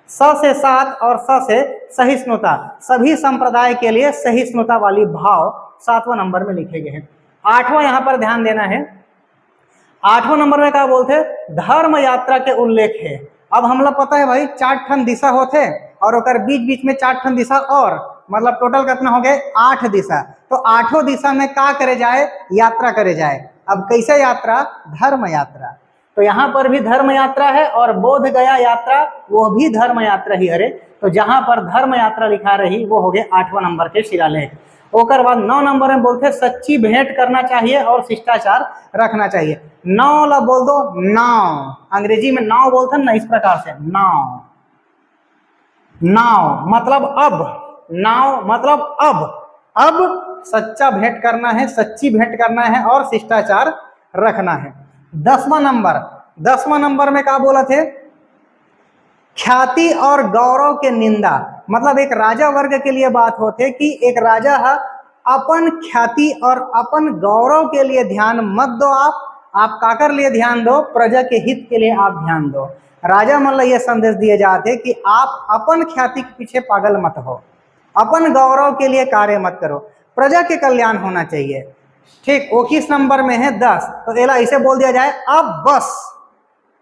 स से 7 और स से सहिष्णुता, सभी संप्रदाय के लिए सहिष्णुता वाली भाव 7वां नंबर में लिखे गए हैं। 8वां यहाँ पर ध्यान देना है, 8वां नंबर में क्या बोलते, धर्म यात्रा के उल्लेख है। अब हमला पता है भाई 4 ठन दिशा होते और ओकर बीच बीच में 4 ठन दिशा, और मतलब टोटल कितना हो गए 8 दिशा। तो 8 दिशा में क्या करे जाए, यात्रा करे जाए। अब कैसे यात्रा, धर्म यात्रा। तो यहाँ पर भी धर्म यात्रा है और बोध गया यात्रा वो भी धर्म यात्रा ही हरे। तो जहां पर धर्म यात्रा लिखा रही वो हो गए 8वां नंबर के शिलालेख। ओकर बाद 9 नंबर में बोलते सच्ची भेंट करना चाहिए और शिष्टाचार रखना चाहिए। नाव ला बोल दो, नाव, अंग्रेजी में नाव बोलते हैं ना, इस प्रकार से नाव, नाव मतलब अब, नाव मतलब अब सच्चा भेंट करना है, सच्ची भेंट करना है और शिष्टाचार रखना है। 10वां नंबर में क्या बोला थे, ख्याति और गौरव के निंदा, मतलब एक राजा वर्ग के लिए बात होते कि एक राजा है अपन ख्याति और अपन गौरव के लिए ध्यान मत दो, आप काकर लिए ध्यान दो, प्रजा के हित के लिए आप ध्यान दो। राजा मतलब ये संदेश दिए जाते कि आप अपन ख्याति के पीछे पागल मत हो, अपन गौरव के लिए कार्य मत करो, प्रजा के कल्याण होना चाहिए। ठीक, 21 नंबर में है 10, तो एला इसे बोल दिया जाए अब बस,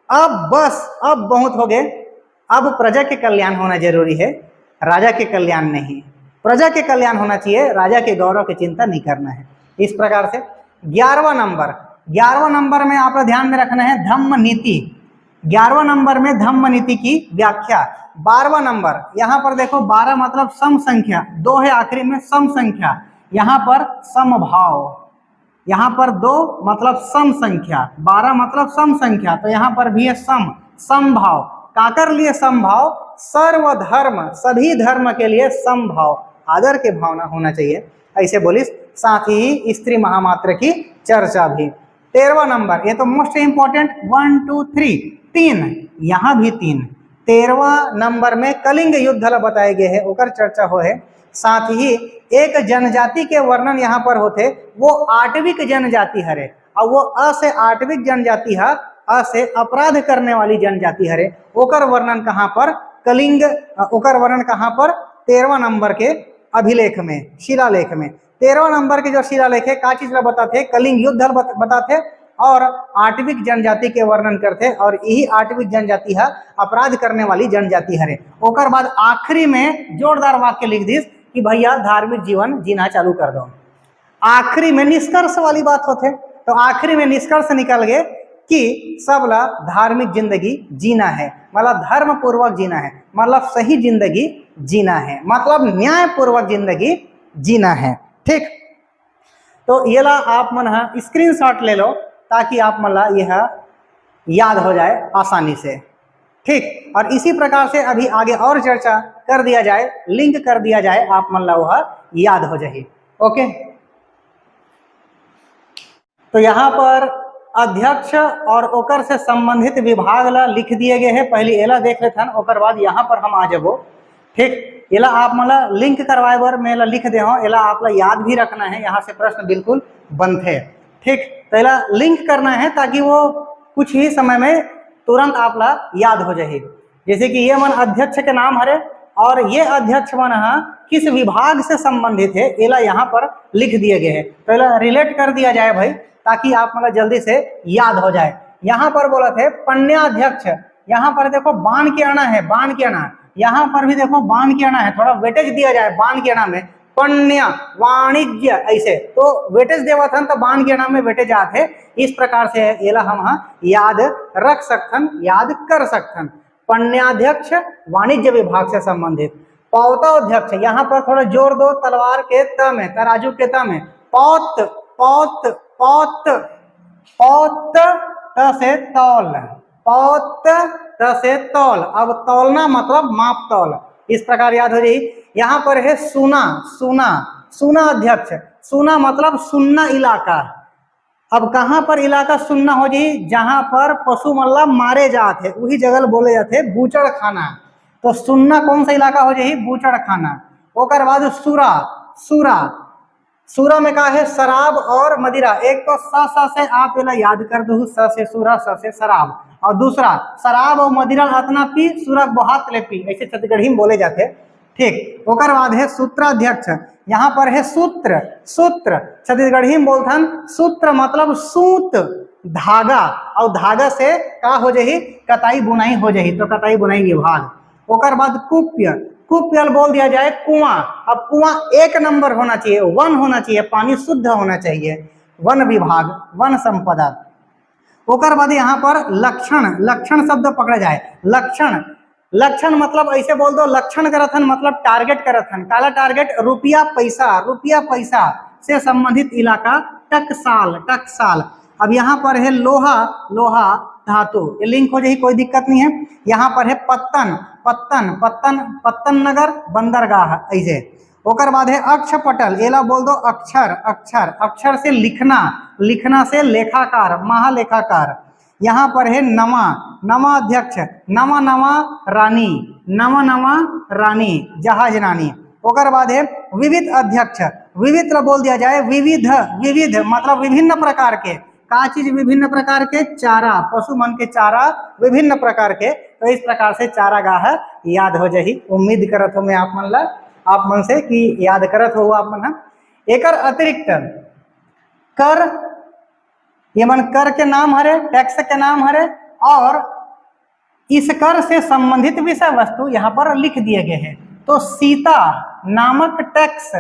अब बहुत हो गए, अब प्रजा के कल्याण होना जरूरी है, राजा के कल्याण नहीं। प्रजा के कल्याण होना चाहिए, राजा के गौरव की चिंता नहीं करना है। इस प्रकार से 11वां नंबर में आपका ध्यान में रखना है धम्म नीति। 11वां नंबर में धम्म नीति की व्याख्या। 12वां नंबर, यहाँ पर देखो 12 मतलब सम संख्या, 2 है आखिरी में, सम संख्या, यहाँ पर समभाव, यहाँ पर 2 मतलब सम संख्या, 12 मतलब सम संख्या, तो यहाँ पर भी है समभाव। काकर लिए समभाव, सर्वधर्म, सभी धर्म के लिए समभाव, आदर के भावना होना चाहिए, ऐसे बोलिस। साथ ही स्त्री महामात्र की चर्चा भी। 13वां नंबर, ये तो मोस्ट इंपॉर्टेंट, 1 2 3, 3, यहाँ भी 3। 13वां नंबर में कलिंग युद्ध बताए गए है, ओकर चर्चा हो है। साथ ही एक जनजाति के वर्णन यहाँ पर होते, वो आटविक जनजाति हरे, और वो अ से आटविक जनजाति है, अ से अपराध करने वाली जनजाति हरे, ओकर वर्णन कहाँ पर, कलिंग, ओकर वर्णन कहाँ पर, 13वां नंबर के अभिलेख में, शिलालेख में। 13वां नंबर के जो शिलालेख है का चीज बताते, कलिंग युद्ध बताते और आटविक जनजाति के वर्णन करते, और यही आटविक जनजाति है अपराध करने वाली जनजाति हरे। ओकर बाद आखिरी में जोरदार वाक्य लिख दीस कि भैया धार्मिक जीवन जीना चालू कर दो। आखिरी में निष्कर्ष वाली बात होते, तो आखिरी में निष्कर्ष निकल गए कि सबला धार्मिक जिंदगी जीना है, मतलब धर्म पूर्वक जीना है, मतलब सही जिंदगी जीना है, मतलब न्याय पूर्वक जिंदगी जीना है। ठीक, तो ये ला आप मन स्क्रीनशॉट ले लो ताकि आप मला यह याद हो जाए आसानी से। ठीक, और इसी प्रकार से अभी आगे और चर्चा कर दिया जाए, लिंक कर दिया जाए, आप मन ला वह याद हो जाए। ओके, तो यहाँ पर अध्यक्ष और ओकर से संबंधित विभाग ला लिख दिए गए हैं, पहले एला देख लेते हैं, ओकर बाद यहाँ पर हम आ जाबो। ठीक, एला आप मला लिंक करवाए बर मैं लिख दे हूँ, एला आप ला याद भी रखना है, यहाँ से प्रश्न बिल्कुल बनते। ठीक, तो एला लिंक करना है ताकि वो कुछ ही समय में तुरंत आप ला याद हो जाए। जैसे कि ये मन अध्यक्ष के नाम हरे, और ये अध्यक्ष मन किस विभाग से संबंधित है, एला यहाँ पर लिख दिए गए हैं, तो एला रिलेट कर दिया जाए भाई, ताकि आप मतलब जल्दी से याद हो जाए। यहाँ पर बोला थे पन्याध्यक्ष, यहाँ पर देखो बाण के आना है, बाण के आना, यहाँ पर भी देखो बाण के आना है, थोड़ा वेटेज दिया जाए बाण के आना में, पन्या वाणिज्य ऐसे, तो वेटेज देवा था तो बाण के आना में वेटेज आते। इस प्रकार से एला हम याद रख सकथन, याद कर सकथन। पन्याध्यक्ष वाणिज्य विभाग से संबंधित। पौताध्यक्ष, यहाँ पर थोड़ा जोर दो, तलवार के त में, तराजू के त में, पौत पौत पौत, पौत त से तौल, पौत त से तौल, अब तौलना मतलब माप तौल, इस प्रकार याद हो जाए। यहाँ पर है सुना, सुना, सुना अध्यक्ष, सुना मतलब सुन्ना इलाका। अब कहाँ पर इलाका सुन्ना हो जाए, जहां पर पशु मतलब मारे जाते वही जगह बोले जाते बूचड़ खाना, तो सुन्ना कौन सा इलाका हो जाए, बूचड़ खाना। ओकर बाद सुरा, सुरा, सूरा में कहा है शराब और मदिरा, एक तो स से आप एला याद कर दो, स से सूरा, स से शराब, और दूसरा शराब और मदिरा अतना पी, सूरा बहुत ले पी, ऐसे छत्तीसगढ़ी में बोले जाते। ठीक, ओकर बाद है सूत्राध्यक्ष, यहाँ पर है सूत्र, सूत्र छत्तीसगढ़ी में बोलथन, सूत्र मतलब सूत, धागा, और धागा से का हो जाही, कताई बुनाई हो जाही, तो कताई बुनाई विभाग। ओकर बाद कुप्य, कुप्यल बोल दिया जाए कुआं, अब कुआं 1 नंबर होना चाहिए, 1 होना चाहिए, पानी शुद्ध होना चाहिए, वन विभाग, वन संपदा। ओकर बाद यहाँ पर लक्षण, लक्षण शब्द पकड़ा जाए। लक्षण, लक्षण मतलब ऐसे बोल दो, लक्षण करत हन मतलब टारगेट करत हन। काला टारगेट? रुपया पैसा, रुपया पैसा से संबंधित इलाका, टकसाल, टकसाल। अब यहाँ पर है लोहा, लोहा धातु, ये लिंक हो जाए, कोई दिक्कत नहीं है। यहाँ पर है पत्तन, पत्तन, पत्तन, पत्तन नगर, बंदरगाह ऐसे। ओकर बाद है अक्षपटल, एला बोल दो अक्षर, अक्षर, अक्षर से लिखना, लिखना से लेखाकार, महालेखाकार। यहाँ पर है नमा, नमा अध्यक्ष, नमा नमा रानी, नमा नमा रानी, जहाज रानी। ओकर बाद है विविध अध्यक्ष, विविध बोल दिया जाए विविध, विविध मतलब विभिन्न प्रकार के, का चीज विभिन्न प्रकार के? चारा, पशु मन के चारा विभिन्न प्रकार के। तो इस प्रकार से चारागाह याद हो जाही। उम्मीद करत हो मैं आप मन ला, आप मन से कि याद करत हो आप मन। एकर अतिरिक्त कर, ये मन कर के नाम हरे, टैक्स के नाम हरे, और इस कर से संबंधित विषय वस्तु यहाँ पर लिख दिए गए हैं। तो सीता नामक टैक्स,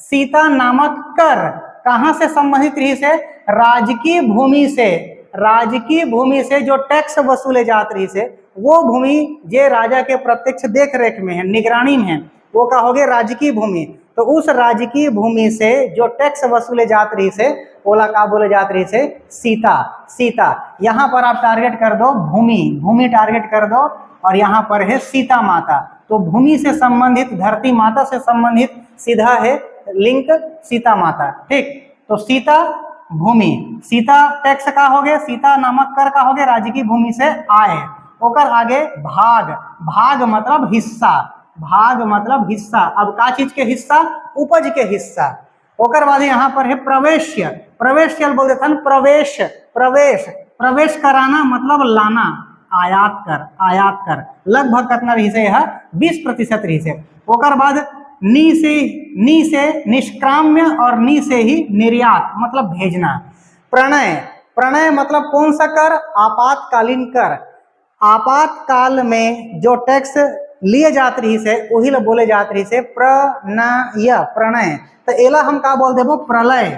सीता नामक कर कहाँ से संबंधित रही से? राजकीय भूमि से, राजकीय भूमि से जो टैक्स वसूले जात रही से, वो भूमि जे राजा के प्रत्यक्ष देख रेख में है, निगरानी में है, वो कहोगे राजकीय भूमि। तो उस राजकीय भूमि से जो टैक्स वसूले जात रही से, ओला का बोले जात रही से? सीता, सीता। यहाँ पर आप टारगेट कर दो भूमि, भूमि टारगेट कर दो, और यहाँ पर है सीता माता। तो भूमि से संबंधित, धरती माता से संबंधित सीधा है लिंक सीता माता। ठीक, तो सीता भूमि, सीता टैक्स का हो गए, सीता नामक कर का हो गए राजकीय भूमि से आए। ओकर आगे भाग, भाग मतलब हिस्सा, भाग मतलब हिस्सा। अब का चीज के हिस्सा? उपज के हिस्सा। ओकर बाद यहाँ पर है प्रवेश्य, प्रवेश्य बोल देते हैं प्रवेश, प्रवेश, प्रवेश कराना मतलब लाना, आयात कर, आयात कर। लगभग कितना रही से? यह 20% रही से। ओकर बाद नी से निष्क्राम्य, और नी से ही निर्यात मतलब भेजना। प्रणय, प्रणय मतलब कौन सा कर? आपातकालीन कर। आपातकाल में जो टैक्स लिए जात रही से वही ला बोले जात रही से प्रणय, प्रणय। तो एला हम का बोल देबो? प्रलय,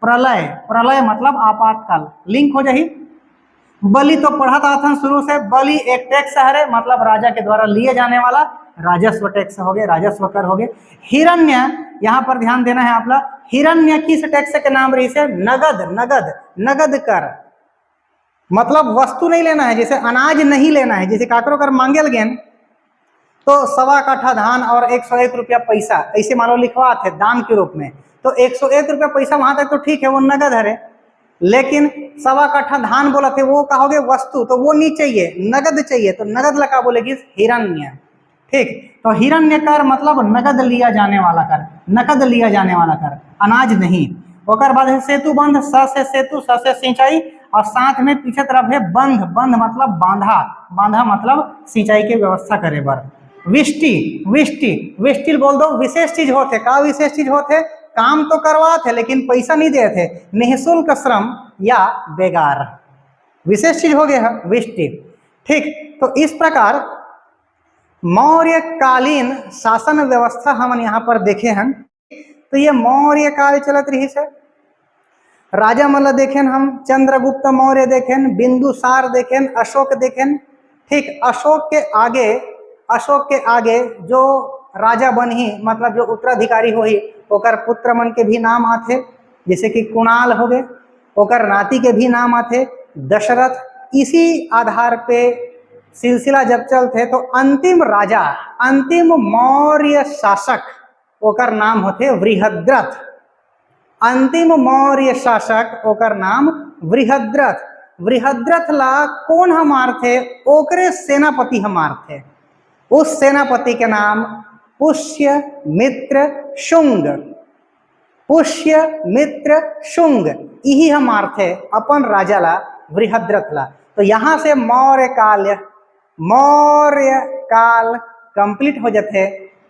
प्रलय, प्रलय मतलब आपातकाल। लिंक हो जाही। बलि तो पढ़ा था शुरू से, बलि एक टैक्स है, मतलब राजा के द्वारा लिए जाने वाला राजस्व टैक्स हो गए, राजस्व कर हो गए। हिरण्य, यहाँ पर ध्यान देना है आपला, हिरण्य किस टैक्स के नाम रही से? नगद, नगद, नगद कर मतलब वस्तु नहीं लेना है, जैसे अनाज नहीं लेना है। जैसे काकरो कर मांगेल गेन तो 1.25 कट्ठा धान और 101 रुपया पैसा ऐसे मानो लिखवा थे दान के रूप में, तो 101 रुपया पैसा वहां तक तो ठीक है, वो नगद है। लेकिन 1.25 कट्ठा धान बोला थे, वो कहोगे वस्तु, तो वो नहीं चाहिए, नगद चाहिए। तो नगद लगा बोलेगी हिरण्य। ठीक, तो हिरण्य कर मतलब नगद लिया जाने वाला कर, नकद लिया जाने वाला कर, अनाज नहीं। ओकर बाद है सेतु बंध, स से सेतु, स से सिंचाई, और साथ में पीछे तरफ है बंध, बंध मतलब बांधा, बांधा मतलब सिंचाई की व्यवस्था करे बर। विष्टि, विष्टि, विष्टि बोल दो विशेष चीज होते। का विशेष चीज होते? काम तो करवा थे लेकिन पैसा नहीं दे थे, निःशुल्क श्रम या बेगार, विशेष चीज हो गया विष्टि। ठीक, तो इस प्रकार मौर्यकालीन शासन व्यवस्था हम यहाँ पर देखे हैं। तो ये मौर्य काल चलत रही से। राजा मतलब देखें हम, चंद्रगुप्त मौर्य देखें, बिंदुसार देखें, अशोक देखें। ठीक, अशोक के आगे, अशोक के आगे जो राजा बनी, मतलब जो उत्तराधिकारी होही, ओकर पुत्र मन के भी नाम आते, जैसे कि कुणाल हो गए, ओकर नाती के भी नाम आते, दशरथ। इसी आधार पे सिलसिला जब चलते तो अंतिम राजा, अंतिम मौर्य शासक, ओकर नाम होते वृहद्रथ। अंतिम मौर्य शासक ओकर नाम वृहद्रथ। वृहद्रथ ला कौन हमार थे? ओकरे सेनापति हमार थे। उस सेनापति के नाम पुष्यमित्र शुंग, पुष्यमित्र शुंग, यही हमार थे अपन राजा ला वृहद्रथ ला। तो यहाँ से मौर्य काल कंप्लीट हो जाते,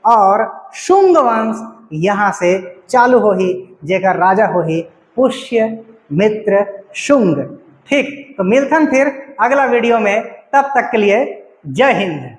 और शुंग वंश यहाँ से चालू हो ही, जेकर राजा हो ही पुष्यमित्र शुंग। ठीक, तो मिलथन फिर अगला वीडियो में, तब तक के लिए जय हिंद।